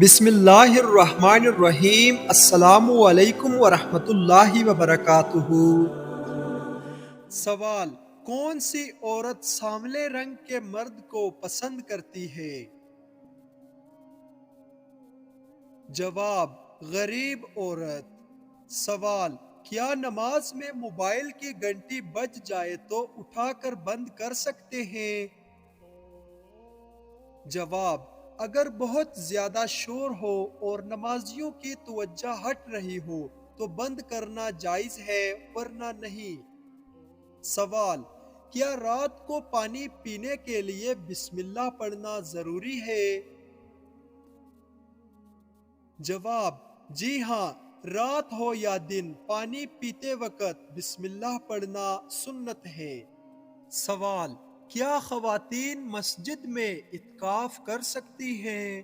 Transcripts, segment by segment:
بسم اللہ الرحمن الرحیم۔ السلام علیکم ورحمۃ اللہ وبرکاتہ۔ سوال: کون سی عورت سانولے رنگ کے مرد کو پسند کرتی ہے؟ جواب: غریب عورت۔ سوال: کیا نماز میں موبائل کی گھنٹی بج جائے تو اٹھا کر بند کر سکتے ہیں؟ جواب: اگر بہت زیادہ شور ہو اور نمازیوں کی توجہ ہٹ رہی ہو تو بند کرنا جائز ہے ورنہ نہیں۔ سوال: کیا رات کو پانی پینے کے لیے بسم اللہ پڑھنا ضروری ہے؟ جواب: جی ہاں، رات ہو یا دن پانی پیتے وقت بسم اللہ پڑھنا سنت ہے۔ سوال: کیا خواتین مسجد میں اعتکاف کر سکتی ہیں؟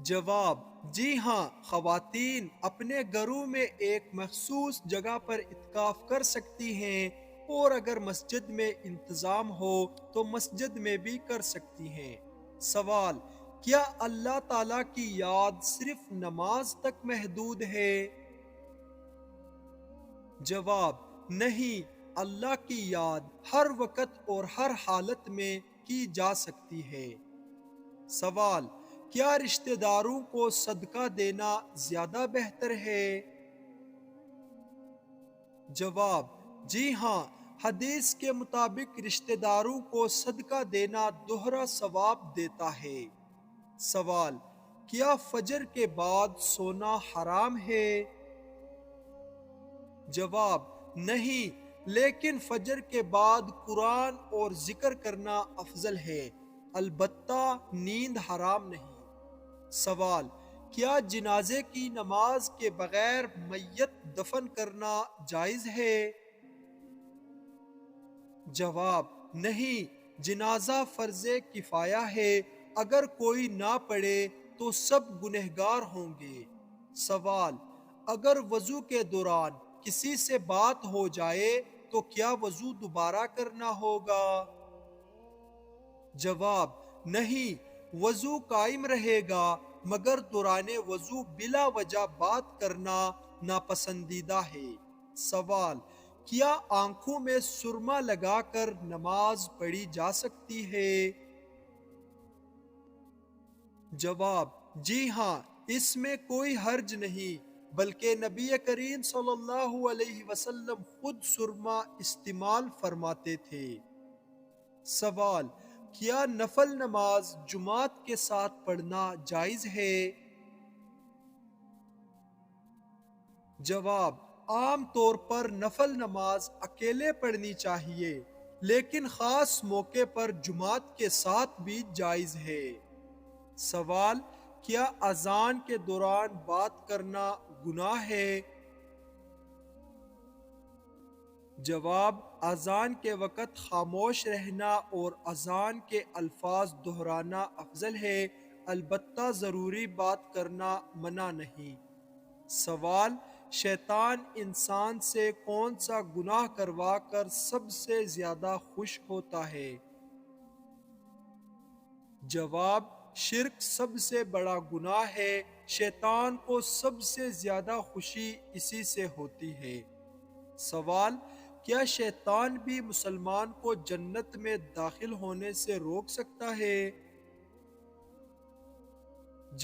جواب: جی ہاں، خواتین اپنے گھروں میں ایک مخصوص جگہ پر اعتکاف کر سکتی ہیں، اور اگر مسجد میں انتظام ہو تو مسجد میں بھی کر سکتی ہیں۔ سوال: کیا اللہ تعالیٰ کی یاد صرف نماز تک محدود ہے؟ جواب: نہیں، اللہ کی یاد ہر وقت اور ہر حالت میں کی جا سکتی ہے۔ سوال: کیا رشتہ داروں کو صدقہ دینا زیادہ بہتر ہے؟ جواب: جی ہاں، حدیث کے مطابق رشتہ داروں کو صدقہ دینا دوہرا ثواب دیتا ہے۔ سوال: کیا فجر کے بعد سونا حرام ہے؟ جواب: نہیں، لیکن فجر کے بعد قرآن اور ذکر کرنا افضل ہے، البتہ نیند حرام نہیں۔ سوال: کیا جنازے کی نماز کے بغیر میت دفن کرنا جائز ہے؟ جواب: نہیں، جنازہ فرض کفایہ ہے، اگر کوئی نہ پڑھے تو سب گنہگار ہوں گے۔ سوال: اگر وضو کے دوران کسی سے بات ہو جائے تو کیا وضو دوبارہ کرنا ہوگا؟ جواب: نہیں، وضو قائم رہے گا، مگر دوران وضو بلا وجہ بات کرنا ناپسندیدہ ہے۔ سوال: کیا آنکھوں میں سرما لگا کر نماز پڑھی جا سکتی ہے؟ جواب: جی ہاں، اس میں کوئی حرج نہیں، بلکہ نبی کریم صلی اللہ علیہ وسلم خود سرما استعمال فرماتے تھے۔ سوال: کیا نفل نماز جماعت کے ساتھ پڑھنا جائز ہے؟ جواب: عام طور پر نفل نماز اکیلے پڑھنی چاہیے، لیکن خاص موقع پر جماعت کے ساتھ بھی جائز ہے۔ سوال: کیا اذان کے دوران بات کرنا گناہ ہے؟ جواب: اذان کے وقت خاموش رہنا اور اذان کے الفاظ دہرانا افضل ہے، البتہ ضروری بات کرنا منع نہیں۔ سوال: شیطان انسان سے کون سا گناہ کروا کر سب سے زیادہ خوش ہوتا ہے؟ جواب: شرک سب سے بڑا گناہ ہے، شیطان کو سب سے زیادہ خوشی اسی سے ہوتی ہے۔ سوال: کیا شیطان بھی مسلمان کو جنت میں داخل ہونے سے روک سکتا ہے؟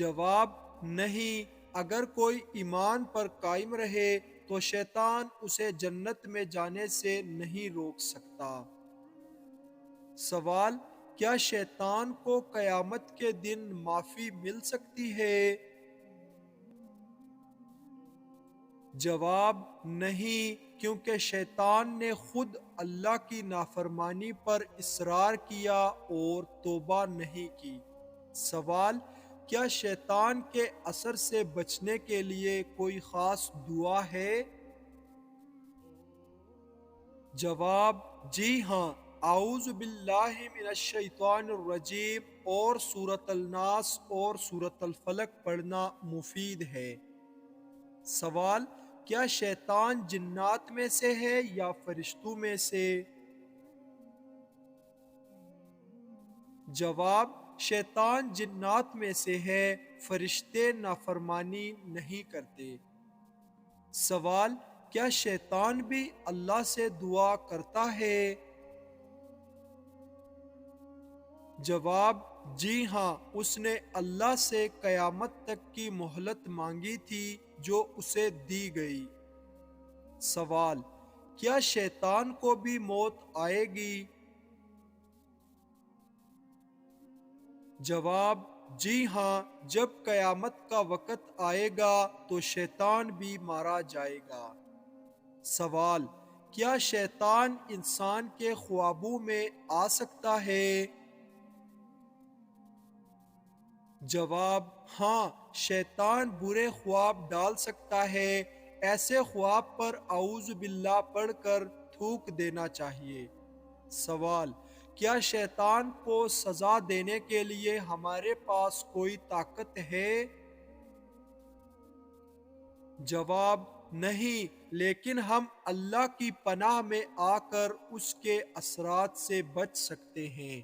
جواب: نہیں، اگر کوئی ایمان پر قائم رہے تو شیطان اسے جنت میں جانے سے نہیں روک سکتا۔ سوال: کیا شیطان کو قیامت کے دن معافی مل سکتی ہے؟ جواب: نہیں، کیونکہ شیطان نے خود اللہ کی نافرمانی پر اصرار کیا اور توبہ نہیں کی۔ سوال: کیا شیطان کے اثر سے بچنے کے لیے کوئی خاص دعا ہے؟ جواب: جی ہاں، اعوذ باللہ من الشیطان الرجیم اور سورۃ الناس اور سورۃ الفلق پڑھنا مفید ہے۔ سوال: کیا شیطان جنات میں سے ہے یا فرشتوں میں سے؟ جواب: شیطان جنات میں سے ہے، فرشتے نافرمانی نہیں کرتے۔ سوال: کیا شیطان بھی اللہ سے دعا کرتا ہے؟ جواب: جی ہاں، اس نے اللہ سے قیامت تک کی مہلت مانگی تھی جو اسے دی گئی۔ سوال: کیا شیطان کو بھی موت آئے گی؟ جواب: جی ہاں، جب قیامت کا وقت آئے گا تو شیطان بھی مارا جائے گا۔ سوال: کیا شیطان انسان کے خوابوں میں آ سکتا ہے؟ جواب: ہاں، شیطان برے خواب ڈال سکتا ہے۔ ایسے خواب پر اعوذ باللہ پڑھ کر تھوک دینا چاہیے۔ سوال: کیا شیطان کو سزا دینے کے لیے ہمارے پاس کوئی طاقت ہے؟ جواب: نہیں، لیکن ہم اللہ کی پناہ میں آ کر اس کے اثرات سے بچ سکتے ہیں۔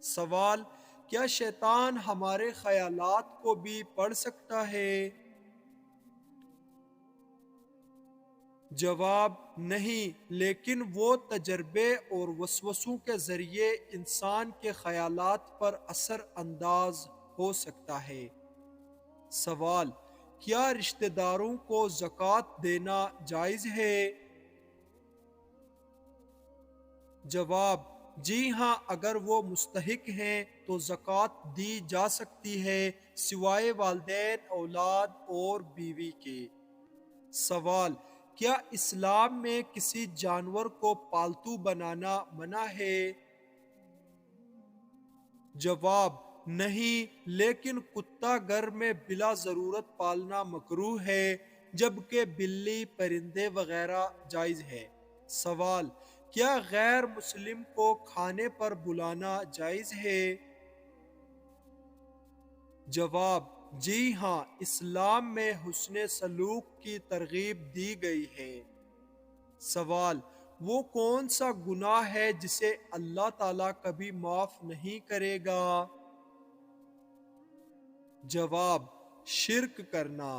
سوال: کیا شیطان ہمارے خیالات کو بھی پڑھ سکتا ہے؟ جواب: نہیں، لیکن وہ تجربے اور وسوسوں کے ذریعے انسان کے خیالات پر اثر انداز ہو سکتا ہے۔ سوال: کیا رشتہ داروں کو زکوٰۃ دینا جائز ہے؟ جواب: جی ہاں، اگر وہ مستحق ہیں تو زکوٰۃ دی جا سکتی ہے، سوائے والدین، اولاد اور بیوی کے۔ سوال: کیا اسلام میں کسی جانور کو پالتو بنانا منع ہے؟ جواب: نہیں، لیکن کتا گھر میں بلا ضرورت پالنا مکروہ ہے، جبکہ بلی، پرندے وغیرہ جائز ہے۔ سوال: کیا غیر مسلم کو کھانے پر بلانا جائز ہے؟ جواب: جی ہاں، اسلام میں حسن سلوک کی ترغیب دی گئی ہے۔ سوال: وہ کون سا گناہ ہے جسے اللہ تعالیٰ کبھی معاف نہیں کرے گا؟ جواب: شرک کرنا۔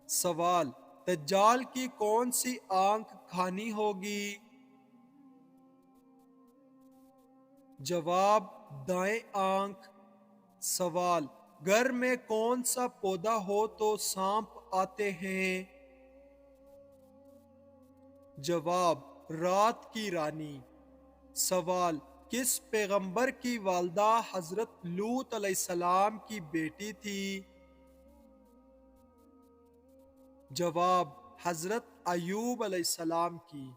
سوال: دجال کی کون سی آنکھ کھانی ہوگی؟ جواب: دائیں آنکھ۔ سوال: گھر میں کون سا پودا ہو تو سانپ آتے ہیں؟ جواب: رات کی رانی۔ سوال: کس پیغمبر کی والدہ حضرت لوط علیہ السلام کی بیٹی تھی؟ جواب: حضرت ایوب علیہ السلام کی۔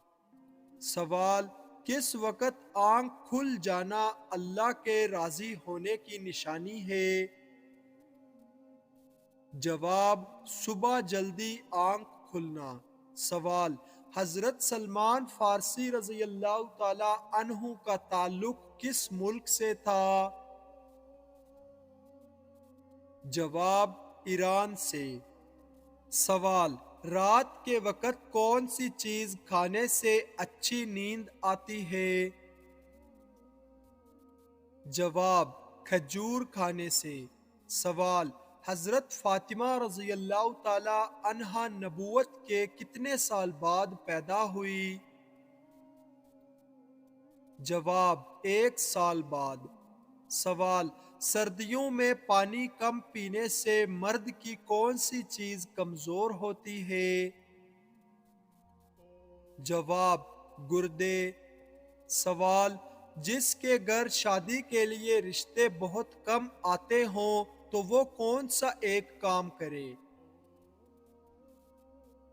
سوال: کس وقت آنکھ کھل جانا اللہ کے راضی ہونے کی نشانی ہے؟ جواب: صبح جلدی آنکھ کھلنا۔ سوال: حضرت سلمان فارسی رضی اللہ تعالی عنہ کا تعلق کس ملک سے تھا؟ جواب: ایران سے۔ سوال: رات کے وقت کون سی چیز کھانے سے اچھی نیند آتی ہے؟ جواب: کھجور کھانے سے۔ سوال: حضرت فاطمہ رضی اللہ تعالی عنہا نبوت کے کتنے سال بعد پیدا ہوئی؟ جواب: 1 سال بعد۔ سوال: سردیوں میں پانی کم پینے سے مرد کی کون سی چیز کمزور ہوتی ہے؟ جواب: گردے۔ سوال: جس کے گھر شادی کے لیے رشتے بہت کم آتے ہوں تو وہ کون سا ایک کام کرے؟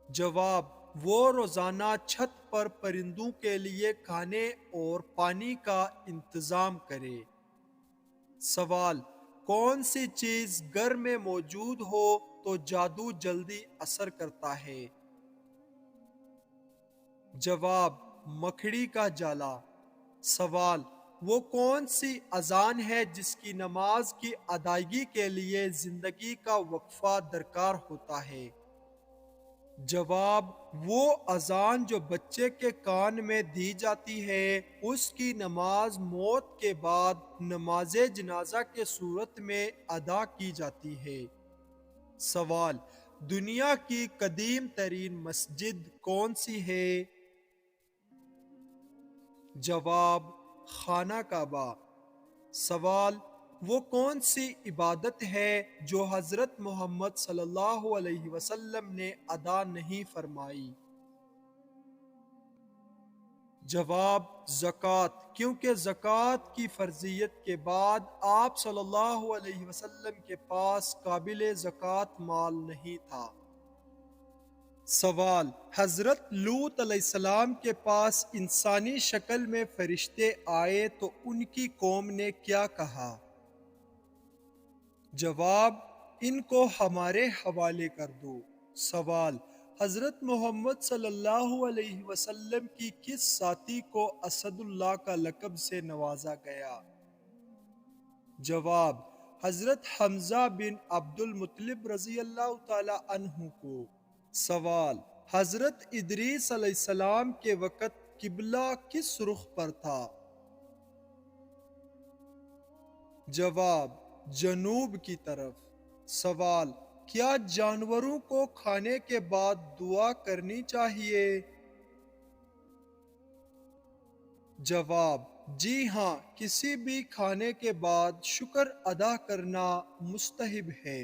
جواب: وہ روزانہ چھت پر پرندوں کے لیے کھانے اور پانی کا انتظام کرے۔ سوال: کون سی چیز گھر میں موجود ہو تو جادو جلدی اثر کرتا ہے؟ جواب: مکڑی کا جالا۔ سوال: وہ کون سی اذان ہے جس کی نماز کی ادائیگی کے لیے زندگی کا وقفہ درکار ہوتا ہے؟ جواب: وہ اذان جو بچے کے کان میں دی جاتی ہے اس کی نماز موت کے بعد نماز جنازہ کے صورت میں ادا کی جاتی ہے۔ سوال: دنیا کی قدیم ترین مسجد کون سی ہے؟ جواب: خانہ کعبہ۔ سوال: وہ کون سی عبادت ہے جو حضرت محمد صلی اللہ علیہ وسلم نے ادا نہیں فرمائی؟ جواب: زکوٰۃ، کیونکہ زکوٰۃ کی فرضیت کے بعد آپ صلی اللہ علیہ وسلم کے پاس قابل زکوٰۃ مال نہیں تھا۔ سوال: حضرت لوط علیہ السلام کے پاس انسانی شکل میں فرشتے آئے تو ان کی قوم نے کیا کہا؟ جواب: ان کو ہمارے حوالے کر دو۔ سوال: حضرت محمد صلی اللہ علیہ وسلم کی کس ساتھی کو اسد اللہ کا لقب سے نوازا گیا؟ جواب: حضرت حمزہ بن عبد المطلب رضی اللہ تعالی عنہ کو۔ سوال: حضرت ادریس علیہ السلام کے وقت قبلہ کس رخ پر تھا؟ جواب: جنوب کی طرف۔ سوال: کیا جانوروں کو کھانے کے بعد دعا کرنی چاہیے؟ جواب: جی ہاں، کسی بھی کھانے کے بعد شکر ادا کرنا مستحب ہے۔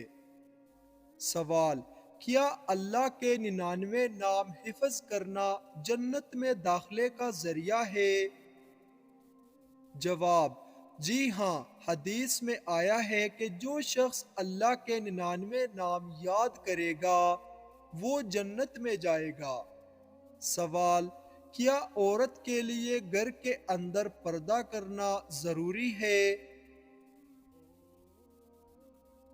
سوال: کیا اللہ کے 99 نام حفظ کرنا جنت میں داخلے کا ذریعہ ہے؟ جواب: جی ہاں، حدیث میں آیا ہے کہ جو شخص اللہ کے 99 نام یاد کرے گا وہ جنت میں جائے گا۔ سوال: کیا عورت کے لیے گھر کے اندر پردہ کرنا ضروری ہے؟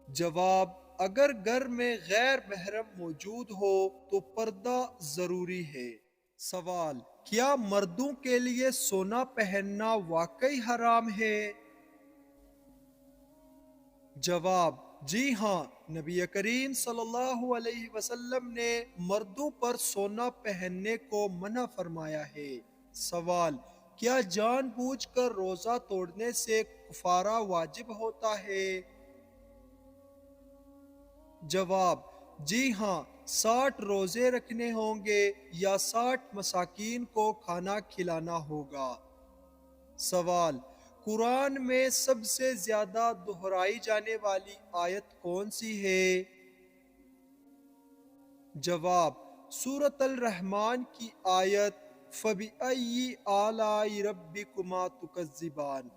جواب: اگر گھر میں غیر محرم موجود ہو تو پردہ ضروری ہے۔ سوال: کیا مردوں کے لیے سونا پہننا واقعی حرام ہے؟ جواب: جی ہاں، نبی کریم صلی اللہ علیہ وسلم نے مردوں پر سونا پہننے کو منع فرمایا ہے۔ سوال: کیا جان بوجھ کر روزہ توڑنے سے کفارہ واجب ہوتا ہے؟ جواب: جی ہاں، 60 روزے رکھنے ہوں گے یا 60 مساکین کو کھانا کھلانا ہوگا۔ سوال: قرآن میں سب سے زیادہ دہرائی جانے والی آیت کون سی ہے؟ جواب: سورۃ الرحمن کی آیت فَبِأَيِّ آلَاءِ رَبِّكُمَا تُكَذِّبَانِ۔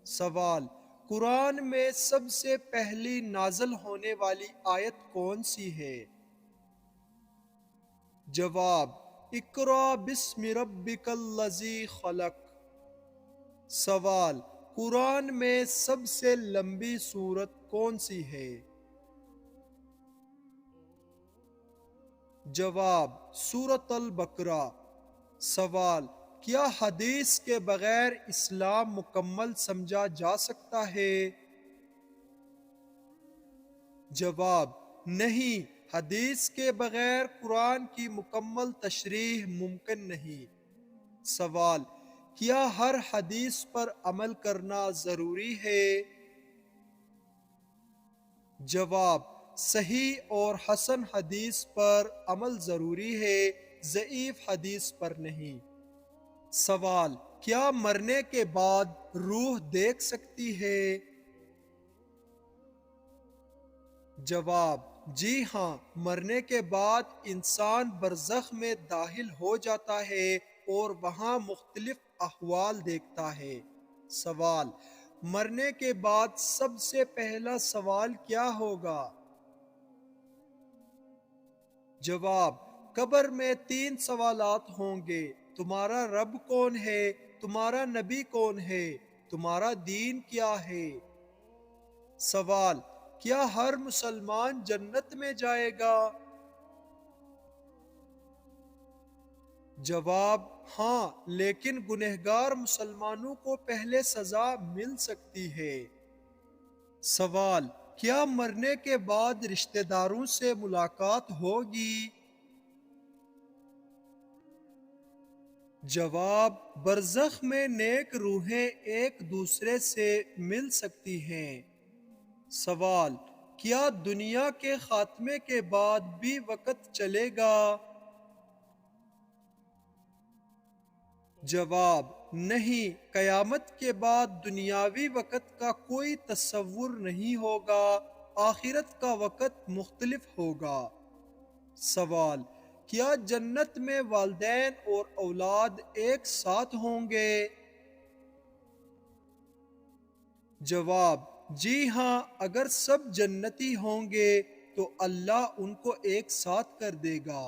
سوال: قرآن میں سب سے پہلی نازل ہونے والی آیت کون سی ہے؟ جواب: اقرأ بسم ربک الذی خلق۔ سوال: قرآن میں سب سے لمبی سورت کون سی ہے؟ جواب: سورۃ البقرہ۔ سوال: کیا حدیث کے بغیر اسلام مکمل سمجھا جا سکتا ہے؟ جواب: نہیں، حدیث کے بغیر قرآن کی مکمل تشریح ممکن نہیں۔ سوال: کیا ہر حدیث پر عمل کرنا ضروری ہے؟ جواب: صحیح اور حسن حدیث پر عمل ضروری ہے، ضعیف حدیث پر نہیں۔ سوال: کیا مرنے کے بعد روح دیکھ سکتی ہے؟ جواب: جی ہاں، مرنے کے بعد انسان برزخ میں داخل ہو جاتا ہے اور وہاں مختلف احوال دیکھتا ہے۔ سوال: مرنے کے بعد سب سے پہلا سوال کیا ہوگا؟ جواب: قبر میں 3 سوالات ہوں گے: تمہارا رب کون ہے؟ تمہارا نبی کون ہے؟ تمہارا دین کیا ہے؟ سوال: کیا ہر مسلمان جنت میں جائے گا؟ جواب: ہاں، لیکن گنہگار مسلمانوں کو پہلے سزا مل سکتی ہے۔ سوال: کیا مرنے کے بعد رشتہ داروں سے ملاقات ہوگی؟ جواب: برزخ میں نیک روحیں ایک دوسرے سے مل سکتی ہیں۔ سوال: کیا دنیا کے خاتمے کے بعد بھی وقت چلے گا؟ جواب: نہیں، قیامت کے بعد دنیاوی وقت کا کوئی تصور نہیں ہوگا، آخرت کا وقت مختلف ہوگا۔ سوال: کیا جنت میں والدین اور اولاد ایک ساتھ ہوں گے؟ جواب: جی ہاں، اگر سب جنتی ہوں گے تو اللہ ان کو ایک ساتھ کر دے گا۔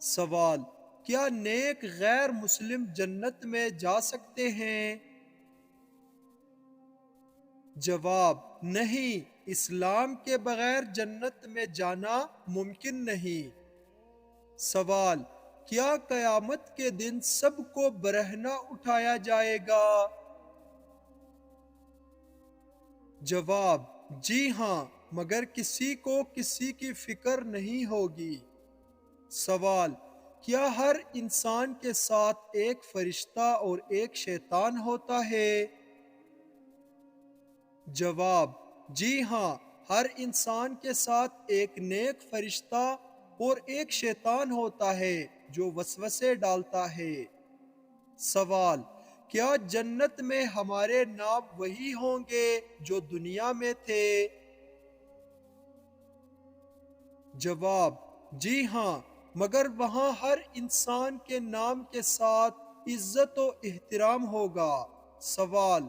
سوال: کیا نیک غیر مسلم جنت میں جا سکتے ہیں؟ جواب: نہیں، اسلام کے بغیر جنت میں جانا ممکن نہیں۔ سوال: کیا قیامت کے دن سب کو برہنہ اٹھایا جائے گا؟ جواب: جی ہاں، مگر کسی کو کسی کی فکر نہیں ہوگی۔ سوال: کیا ہر انسان کے ساتھ ایک فرشتہ اور ایک شیطان ہوتا ہے؟ جواب: جی ہاں، ہر انسان کے ساتھ ایک نیک فرشتہ اور ایک شیطان ہوتا ہے جو وسوسے ڈالتا ہے۔ سوال: کیا جنت میں ہمارے نام وہی ہوں گے جو دنیا میں تھے؟ جواب: جی ہاں، مگر وہاں ہر انسان کے نام کے ساتھ عزت و احترام ہوگا۔ سوال: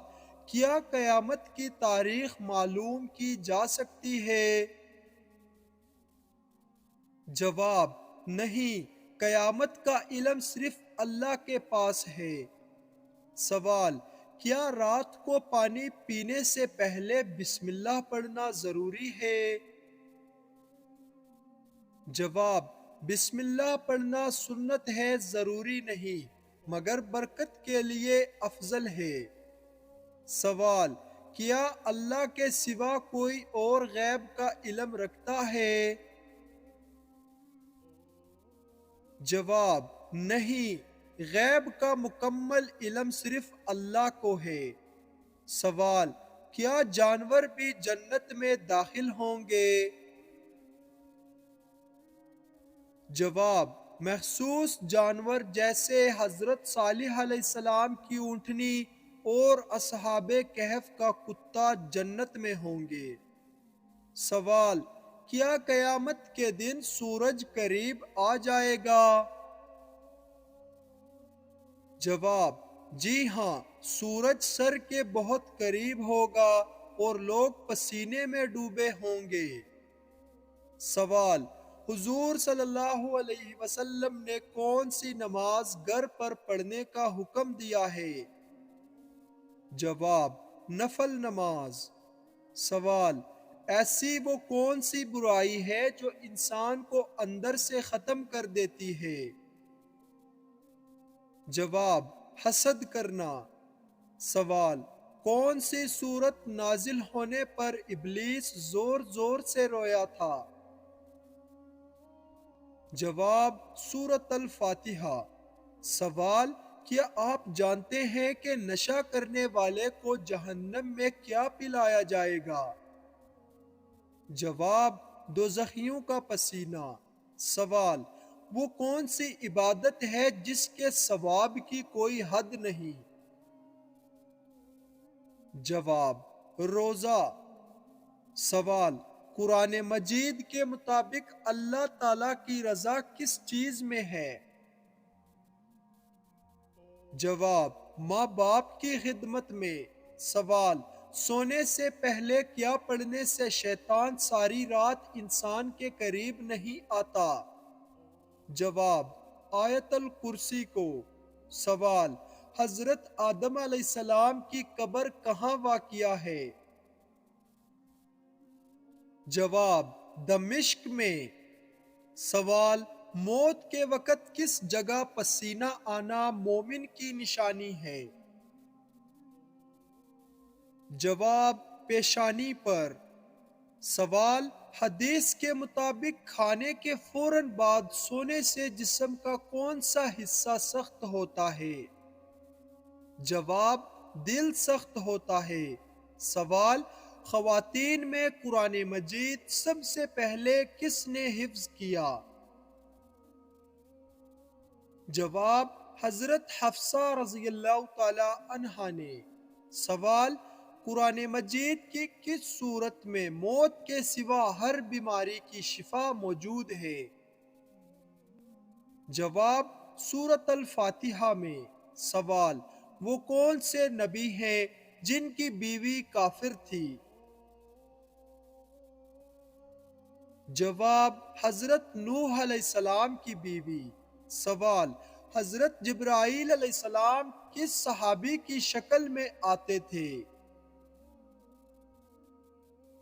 کیا قیامت کی تاریخ معلوم کی جا سکتی ہے؟ جواب: نہیں، قیامت کا علم صرف اللہ کے پاس ہے۔ سوال: کیا رات کو پانی پینے سے پہلے بسم اللہ پڑھنا ضروری ہے؟ جواب: بسم اللہ پڑھنا سنت ہے، ضروری نہیں، مگر برکت کے لیے افضل ہے۔ سوال: کیا اللہ کے سوا کوئی اور غیب کا علم رکھتا ہے؟ جواب: نہیں، غیب کا مکمل علم صرف اللہ کو ہے۔ سوال: کیا جانور بھی جنت میں داخل ہوں گے؟ جواب: مخصوص جانور جیسے حضرت صالح علیہ السلام کی اونٹنی اور اصحاب کہف کا کتا جنت میں ہوں گے۔ سوال: کیا قیامت کے دن سورج قریب آ جائے گا؟ جواب: جی ہاں، سورج سر کے بہت قریب ہوگا اور لوگ پسینے میں ڈوبے ہوں گے۔ سوال: حضور صلی اللہ علیہ وسلم نے کون سی نماز گھر پر پڑھنے کا حکم دیا ہے؟ جواب: نفل نماز۔ سوال: ایسی وہ کون سی برائی ہے جو انسان کو اندر سے ختم کر دیتی ہے؟ جواب: حسد کرنا۔ سوال: کون سی سورت نازل ہونے پر ابلیس زور زور سے رویا تھا؟ جواب: سورۃ الفاتحہ۔ سوال: کیا آپ جانتے ہیں کہ نشہ کرنے والے کو جہنم میں کیا پلایا جائے گا؟ جواب: دوزخیوں کا پسینہ۔ سوال: وہ کون سی عبادت ہے جس کے ثواب کی کوئی حد نہیں؟ جواب: روزہ۔ سوال: قرآن مجید کے مطابق اللہ تعالیٰ کی رضا کس چیز میں ہے؟ جواب: ماں باپ کی خدمت میں۔ سوال: سونے سے پہلے کیا پڑھنے سے شیطان ساری رات انسان کے قریب نہیں آتا؟ جواب: آیت الکرسی کو۔ سوال: حضرت آدم علیہ السلام کی قبر کہاں واقع ہے؟ جواب: دمشق میں۔ سوال: موت کے وقت کس جگہ پسینہ آنا مومن کی نشانی ہے؟ جواب: پیشانی پر۔ سوال: حدیث کے مطابق کھانے کے فوراً بعد سونے سے جسم کا کون سا حصہ سخت ہوتا ہے؟ جواب: دل سخت ہوتا ہے۔ سوال: خواتین میں قرآن مجید سب سے پہلے کس نے حفظ کیا؟ جواب: حضرت حفصہ رضی اللہ تعالی عنہا نے۔ سوال: قرآن مجید کی کس صورت میں موت کے سوا ہر بیماری کی شفا موجود ہے؟ جواب: سورۃ الفاتحہ میں۔ سوال: وہ کون سے نبی ہیں جن کی بیوی کافر تھی؟ جواب: حضرت نوح علیہ السلام کی بیوی۔ سوال: حضرت جبرائیل علیہ السلام کس صحابی کی شکل میں آتے تھے؟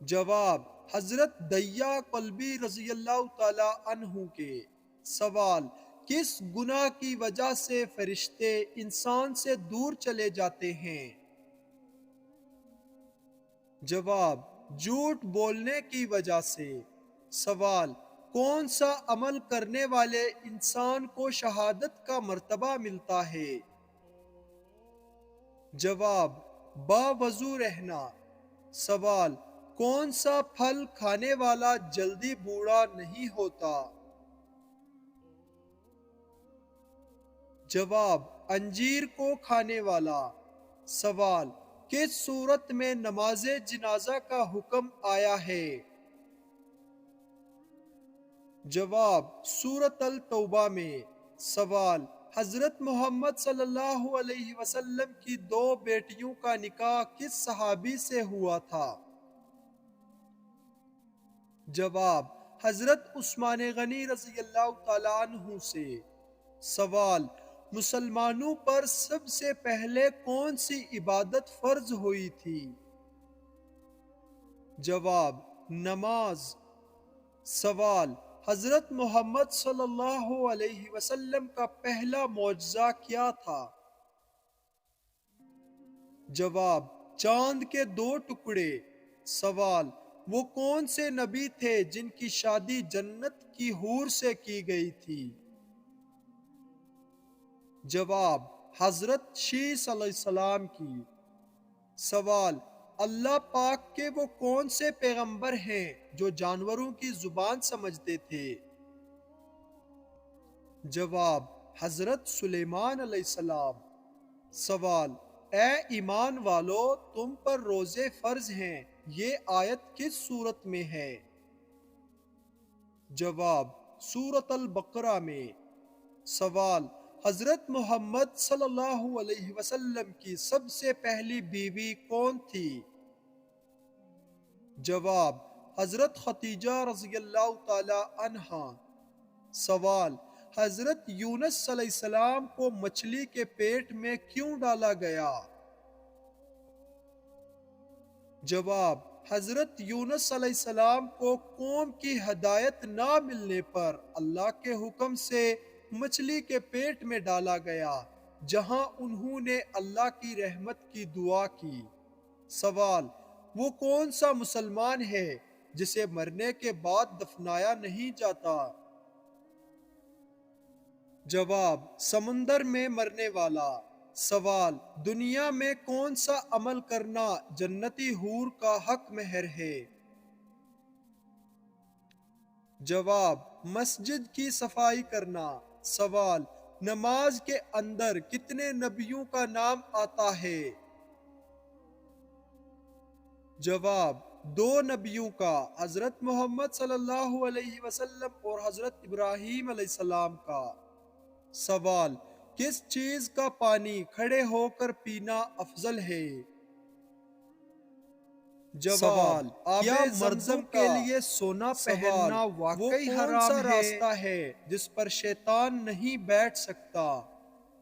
جواب: حضرت دحیہ کلبی رضی اللہ تعالی عنہ کے۔ سوال: کس گناہ کی وجہ سے فرشتے انسان سے دور چلے جاتے ہیں؟ جواب: جھوٹ بولنے کی وجہ سے۔ سوال: کون سا عمل کرنے والے انسان کو شہادت کا مرتبہ ملتا ہے؟ جواب: باوضو رہنا۔ سوال: کون سا پھل کھانے والا جلدی بوڑھا نہیں ہوتا؟ جواب: انجیر کو کھانے والا۔ سوال: کس صورت میں نماز جنازہ کا حکم آیا ہے؟ جواب: سورۃ التوبہ میں۔ سوال: حضرت محمد صلی اللہ علیہ وسلم کی 2 بیٹیوں کا نکاح کس صحابی سے ہوا تھا؟ جواب: حضرت عثمان غنی رضی اللہ تعالی عنہ سے۔ سوال: مسلمانوں پر سب سے پہلے کون سی عبادت فرض ہوئی تھی؟ جواب: نماز۔ سوال: حضرت محمد صلی اللہ علیہ وسلم کا پہلا معجزہ کیا تھا؟ جواب: چاند کے 2 ٹکڑے۔ سوال: وہ کون سے نبی تھے جن کی شادی جنت کی حور سے کی گئی تھی؟ جواب: حضرت شیس علیہ السلام کی۔ سوال: اللہ پاک کے وہ کون سے پیغمبر ہیں جو جانوروں کی زبان سمجھتے تھے؟ جواب: حضرت سلیمان علیہ السلام۔ سوال: اے ایمان والو، تم پر روزے فرض ہیں، یہ آیت کس صورت میں ہے؟ جواب: سورۃ البقرہ میں۔ سوال: حضرت محمد صلی اللہ علیہ وسلم کی سب سے پہلی بیوی کون تھی؟ جواب: حضرت خدیجہ رضی اللہ تعالی عنہا۔ سوال: حضرت یونس علیہ السلام کو مچھلی کے پیٹ میں کیوں ڈالا گیا؟ جواب: حضرت یونس علیہ السلام کو قوم کی ہدایت نہ ملنے پر اللہ کے حکم سے مچھلی کے پیٹ میں ڈالا گیا، جہاں انہوں نے اللہ کی رحمت کی دعا کی۔ سوال: وہ کون سا مسلمان ہے جسے مرنے کے بعد دفنایا نہیں جاتا؟ جواب: سمندر میں مرنے والا۔ سوال: دنیا میں کون سا عمل کرنا جنتی حور کا حق مہر ہے؟ جواب: مسجد کی صفائی کرنا۔ سوال: نماز کے اندر کتنے نبیوں کا نام آتا ہے؟ جواب: 2 نبیوں کا، حضرت محمد صلی اللہ علیہ وسلم اور حضرت ابراہیم علیہ السلام کا۔ سوال: کس چیز کا پانی کھڑے ہو کر پینا افضل ہے؟ جواب: کیا مردوں کے لیے سونا پہننا واقعی حرام ہے؟ راستہ ہے جس پر شیطان نہیں بیٹھ سکتا؟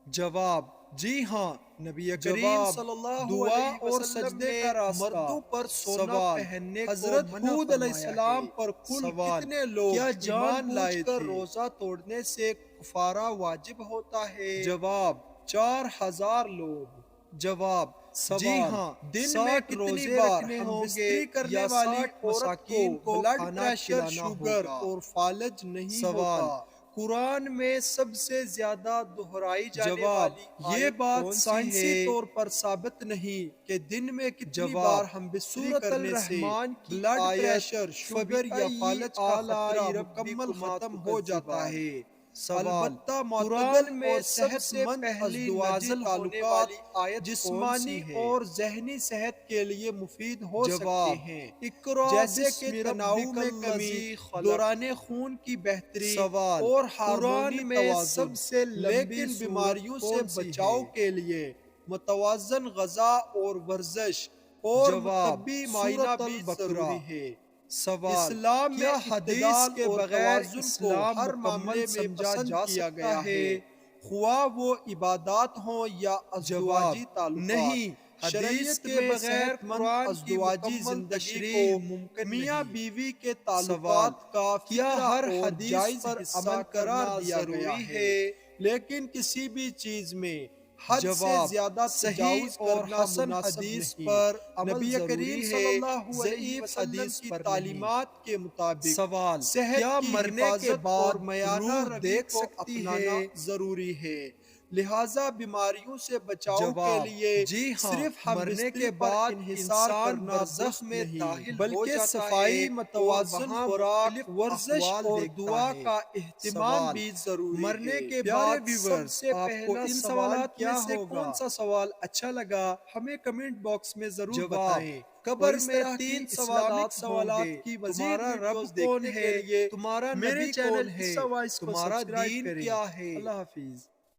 جواب: جی ہاں، نبی کریم صلی اللہ علیہ وسلم اور سجدے کا راستہ مردوں پر سونا پہننے کو حضرت ہود علیہ السلام پر کل کتنے لوگ کیا جان لائے تھے؟ روزہ توڑنے سے کفارہ واجب ہوتا ہے؟ جواب: 4000 لوگ۔ جواب: جی ہاں، دن میں کتنی بار ہم بستری کرنے والی مساکین کو بلڈ پریشر، شوگر اور فالج نہیں ہوتا؟ قرآن میں سب سے زیادہ دہرائی جانے والی یہ بات سائنسی طور پر ثابت نہیں کہ دن میں کتنی بار ہم بستری کرنے سے بلڈ پریشر، شوگر یا فالج کا خطرہ مکمل ختم ہو جاتا ہے۔ البتہ معتدل اور صحت مند ازدواجی تعلقات جسمانی اور ذہنی صحت کے لیے مفید ہو سکتے ہیں، جیسے کہ تناؤ میں کمی، دوران خون کی بہتری اور ہارمونی توازن۔ لیکن بیماریوں سے بچاؤ کے لیے متوازن غذا اور ورزش اور طبی معائنہ بھی ضروری ہے۔ اسلام میں حدیث کے بغیر اسلام ہر معاملے میں پسند کیا گیا ہے، خواہ وہ عبادات ہوں یا ازدواجی تعلقات۔ نہیں، شریعت کے بغیر قرآن ازدواجی زندگی کو میاں بیوی کے تعلقات کا ہر حدیث پر عمل قرار دیا گیا ہے، لیکن کسی بھی چیز میں حد سے زیادہ تجاوز اور حسن حدیث پر نبی کریم صلی اللہ علیہ وسلم کی تعلیمات کے مطابق صحت کی حفاظت اور معیارہ روی کو اپنانا ضروری ہے۔ لہٰذا بیماریوں سے بچاؤ کے لیے صرف مرنے کے بعد انحصار کرنا درست نہیں، بلکہ صفائی، متوازن خوراک، ورزش اور دعا کا اہتمام بھی ضروری ہے۔ مرنے کے بعد سب سے پہلا ان سوالات میں سے کون سا سوال اچھا لگا ہمیں کمنٹ باکس میں ضرور بتائیں۔ قبر میں 3 سوالات کی مزید ویڈیوز دیکھنے کے لیے تمہارا میرے چینل حصہ وائس کو سبسکرائب کریں۔ اللہ حافظ۔